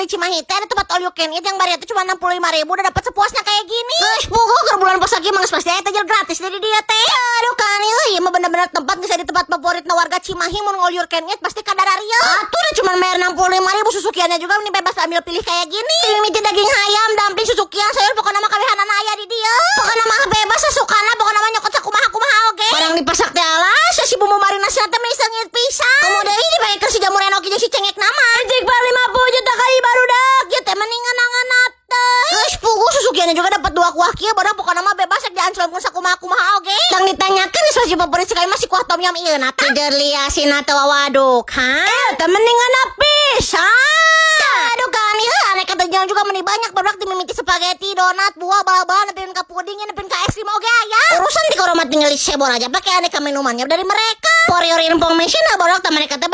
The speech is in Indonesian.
di Cimahi teh ada tempat all you can eat yang bayarnya cuma 65.000 udah dapat sepuasnya kayak gini. Geus pokok bulan pas lagi mangas pasti eta jual gratis dari dia teh. Aduh kan ieu mah bener-bener tempat geus di tempat favoritna warga Cimahi mun all you can eat pasti kadararia. Atuh udah cuma bayar 65.000 susukiannya juga ini bebas ambil pilih kayak gini. Mimiti daging ayam, damping susukian, sayur pokoknya mah kabehanana aya di dia. Pokoknya mah bebas sesukana, pokoknya mah nyokot sakumaha-kumaha oge. Barang dipasak teh alas si bumbu marinasi teh mah isengit pisan. Kemudian ini dipakai si jamur enoki jeung si cengek nama. Cek bar 50 juta kali baru dak. Ya teh mending ngeunang teh. Geus pugu susukiannya juga dapat 2 kuah kieu barang pokoknya mah bebas dianclongkeun sakumaha-kumaha oge. Tang ditanyakeun geus wajib favorit sekali mah si kuah tom yum ieu na teh. Tider liasina teh wawaduk, ha? Teh mending pisan. Aduh kan ieu aneh kata jangan juga meni banyak badak dimimiti spaghetti, donat, buah, bal-bal, nepin ka puding, nepin ka es krim oge aya. Urusan di koromat tinggal disebor aja pakai aneka minumannya dari mereka. For your information badak teh mereka teh